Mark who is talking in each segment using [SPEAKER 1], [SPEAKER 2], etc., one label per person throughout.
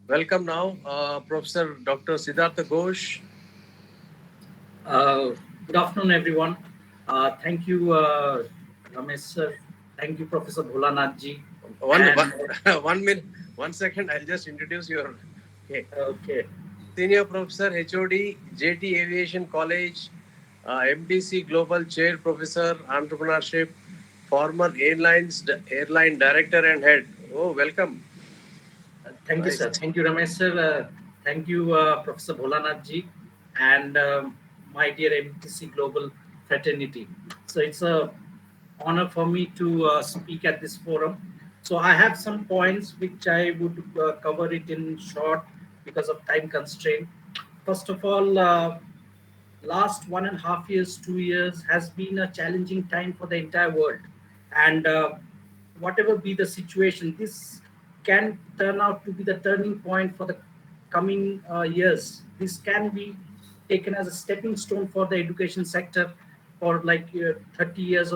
[SPEAKER 1] Welcome now, Professor Dr. Siddhartha Ghosh.
[SPEAKER 2] Uh, Good afternoon, everyone. Thank you, Ramesh sir. Thank you, Professor Bholanath ji.
[SPEAKER 1] One,
[SPEAKER 2] And
[SPEAKER 1] 1 minute, 1 second. I'll just introduce your okay.
[SPEAKER 2] okay,
[SPEAKER 1] Senior Professor HOD, JT Aviation College, MDC Global Chair Professor, Entrepreneurship, former airline director and head. Oh, welcome.
[SPEAKER 2] thank you,
[SPEAKER 1] Nice.
[SPEAKER 2] sir. Thank you, Ramesh sir. Thank you, Professor Bholanath ji, and my dear MTC Global Fraternity. So it's a honor for me to speak at this forum. So I have some points which I would cover it in short because of time constraint. First of all, last 1.5 years, 2 years has been a challenging time for the entire world, and whatever be the situation, this can turn out to be the turning point for the coming years. This can be taken as a stepping stone for the education sector for like 30 years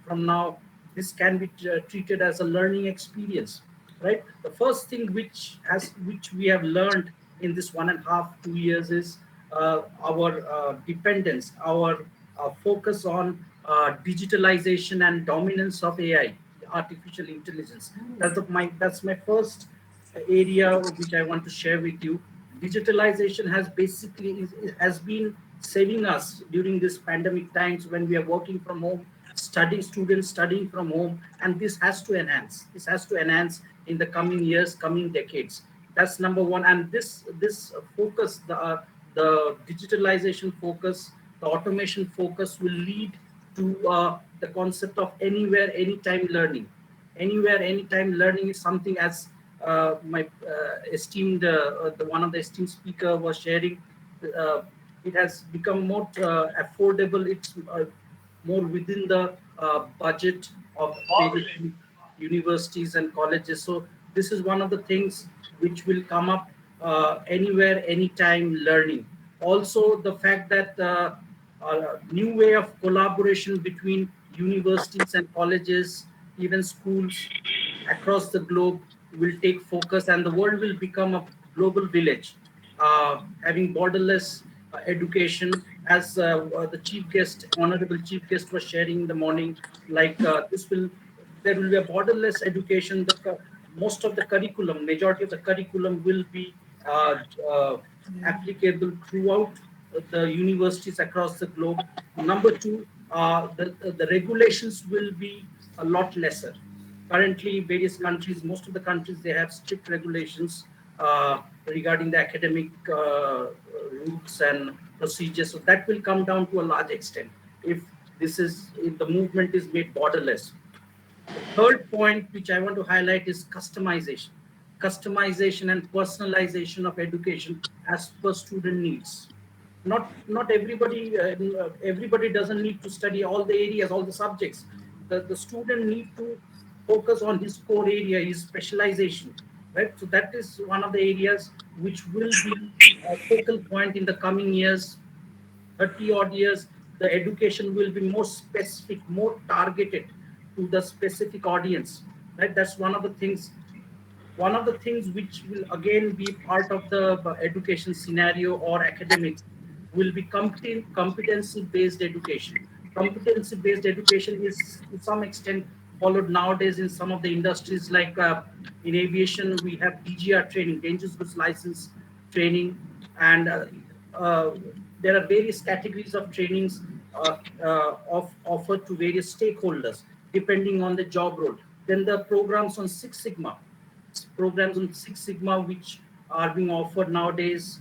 [SPEAKER 2] from now. This can be treated as a learning experience, right? The first thing which we have learned in this 1.5 2 years is our dependence, our focus on digitalization and dominance of AI, artificial intelligence. That's my first area which I want to share with you. Digitalization has been saving us during this pandemic times when we are working from home, students studying from home, and this has to enhance. This has to enhance in the coming years, coming decades. That's number one. And this focus, the digitalization focus, the automation focus, will lead to the concept of anywhere, anytime learning. Anywhere, anytime learning is something, as my esteemed, the one of the esteemed speaker was sharing. Uh, it has become more affordable. It's more within the budget of various universities and colleges. So this is one of the things which will come up, anywhere, anytime learning. Also, the fact that a new way of collaboration between universities and colleges, even schools across the globe, will take focus, and the world will become a global village, having borderless education. As the chief guest, honorable chief guest, was sharing in the morning, like there will be a borderless education. Most of the curriculum, majority of the curriculum, will be uh, uh, applicable throughout the universities across the globe. Number two, the regulations will be a lot lesser. Currently, various countries, most of the countries, they have strict regulations regarding the academic routes and procedures. So that will come down to a large extent if if the movement is made borderless. The third point which I want to highlight is customization. Customization and personalization of education as per student needs. Not everybody doesn't need to study all the areas, all the subjects. The student need to focus on his core area, his specialization, right? So that is one of the areas which will be a focal point in the coming years. 30 odd years, the education will be more specific, more targeted to the specific audience, right? That's one of the things which will again be part of the education scenario or academics, will be competency based education. Competency based education is to some extent followed nowadays in some of the industries, like in aviation we have DGR training, dangerous goods license training, and uh, there are various categories of trainings offered to various stakeholders depending on the job role. Then the programs on Six Sigma, which are being offered nowadays,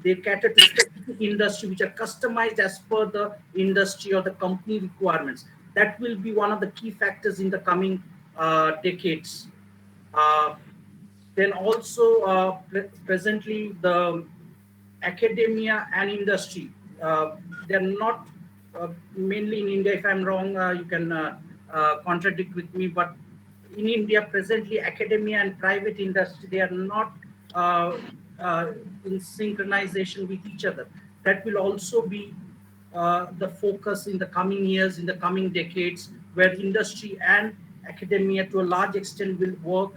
[SPEAKER 2] they cater to specific industry which are customized as per the industry or the company requirements. That will be one of the key factors in the coming decades. Uh, then also, presently, the academia and industry, they're not mainly in India. If I'm wrong, you can contradict with me. But in India, presently, academia and private industry, they are not uh, uh, in synchronization with each other. That will also be the focus in the coming years, in the coming decades, where industry and academia to a large extent will work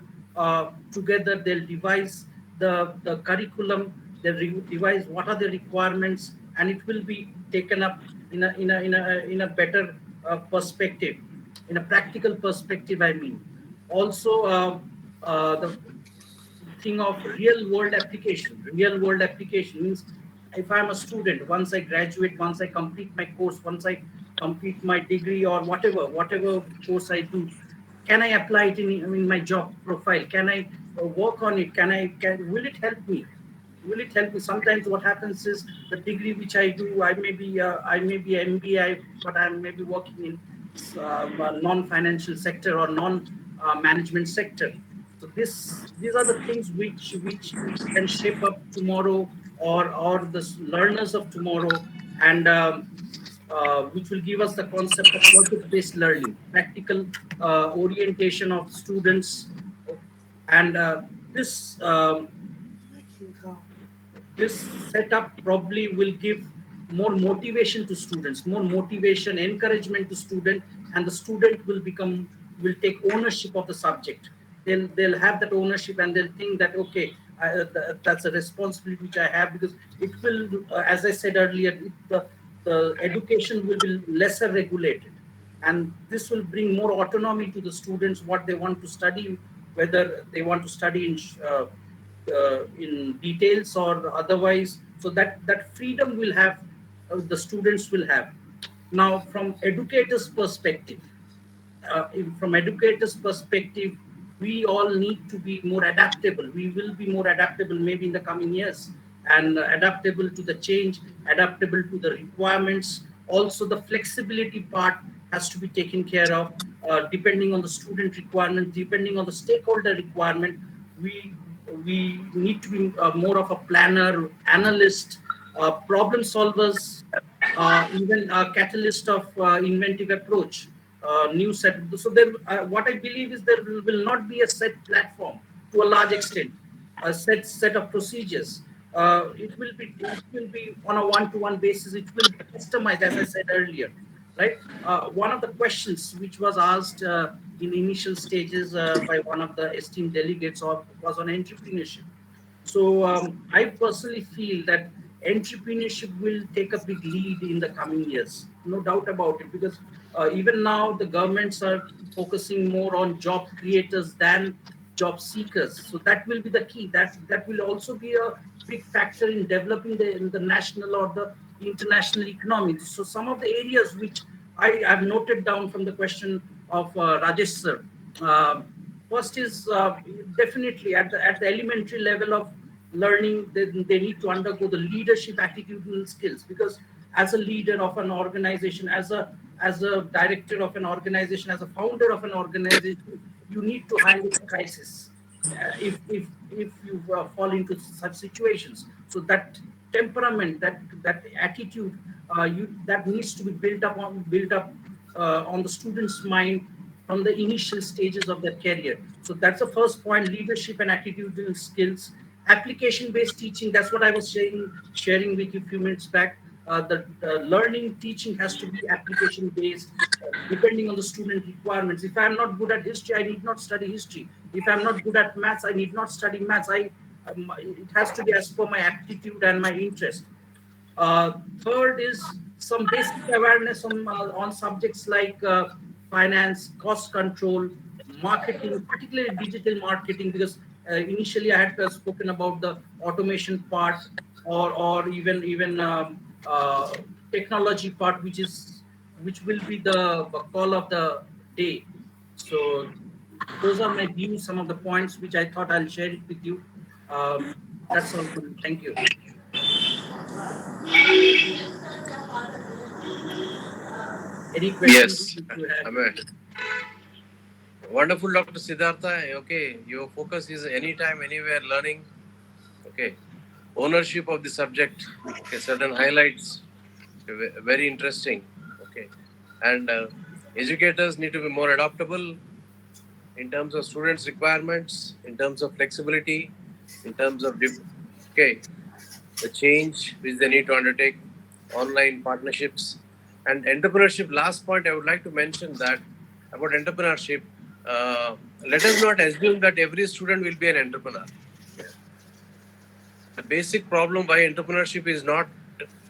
[SPEAKER 2] together. They'll devise the curriculum, they revise what are the requirements, and it will be taken up in a better perspective, in a practical perspective, I mean. Also, the thing of real world application. Real world application means if I'm a student, once I graduate, once I complete my course, once I complete my degree or whatever course I do, can I apply it in my job profile? Can I work on it? Will it help me? Will it help me? Sometimes what happens is the degree which I do, I may be MBA, but I may be working in non-financial sector or non-management sector. So these are the things which can shape up tomorrow, or the learners of tomorrow, and which will give us the concept of project-based learning, practical orientation of students, and this. This setup probably will give more motivation to students, more motivation, encouragement to student, and the student will take ownership of the subject. They'll have that ownership, and they'll think that, okay, that's a responsibility which I have, because it will, as I said earlier, the education will be lesser regulated, and this will bring more autonomy to the students, what they want to study, whether they want to study in details or otherwise. So that freedom will have, the students will have. Now, from educators perspective, from educators perspective, we all need to be more adaptable. We will be more adaptable maybe in the coming years, and adaptable to the change, adaptable to the requirements. Also, the flexibility part has to be taken care of, depending on the student requirement, depending on the stakeholder requirement. We we need to be more of a planner, analyst, problem solvers, even a catalyst of inventive approach, new set. So there, what I believe is there will not be a set platform to a large extent, a set of procedures. It will be on a one-to-one basis. It will be customized, as I said earlier, right? One of the questions which was asked in initial stages by one of the esteemed delegates was on entrepreneurship. So I personally feel that entrepreneurship will take a big lead in the coming years, no doubt about it, because even now the governments are focusing more on job creators than job seekers. So that will be the key. That will also be a big factor in developing the national or the international economy. So some of the areas which I have noted down from the question of Rajesh sir. Uh, First is definitely at the elementary level of learning, they need to undergo the leadership attitudinal skills, because as a leader of an organization, as a director of an organization, as a founder of an organization, you need to handle crisis if you fall into such situations. So that temperament, that attitude, that needs to be built up on the student's mind from the initial stages of their career. So that's the first point: leadership and attitudinal skills. Application-based teaching. That's what I was sharing with you a few minutes back. The learning teaching has to be application-based, depending on the student requirements. If I'm not good at history, I need not study history. If I'm not good at maths, I need not study maths. It has to be as per my aptitude and my interest. Third is some basic awareness on subjects like finance, cost control, marketing, particularly digital marketing, because initially I had spoken about the automation part, or even technology part, which will be the call of the day. So those are my views, some of the points which I thought I'll share it with you. Um, that's all. Thank you. Any questions
[SPEAKER 1] Yes,
[SPEAKER 2] which you have?
[SPEAKER 1] I mean, wonderful, Dr. Siddhartha. Okay, your focus is anytime, anywhere learning. Okay, ownership of the subject. Okay, certain highlights. Very interesting. Okay, and educators need to be more adaptable in terms of students' requirements, in terms of flexibility, in terms of okay, the change which they need to undertake, online partnerships, and entrepreneurship. Last point I would like to mention that about entrepreneurship. Let us not assume that every student will be an entrepreneur. the basic problem why entrepreneurship is not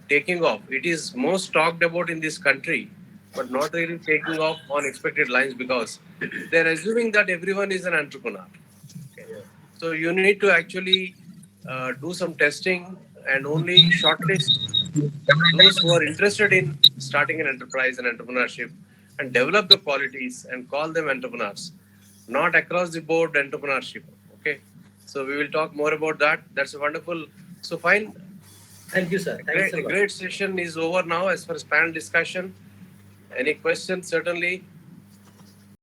[SPEAKER 1] taking off. It is most talked about in this country, but not really taking off on expected lines because they're assuming that everyone is an entrepreneur. Okay.
[SPEAKER 2] Yeah.
[SPEAKER 1] So you need to actually do some testing and only shortlist those who are interested in starting an enterprise and entrepreneurship and develop the qualities and call them entrepreneurs, not across the board entrepreneurship. Okay. So we will talk more about that. That's a wonderful. So fine.
[SPEAKER 2] Thank you, sir. Thanks a
[SPEAKER 1] A
[SPEAKER 2] lot.
[SPEAKER 1] great session is over now as far as panel discussion. Any questions? Certainly.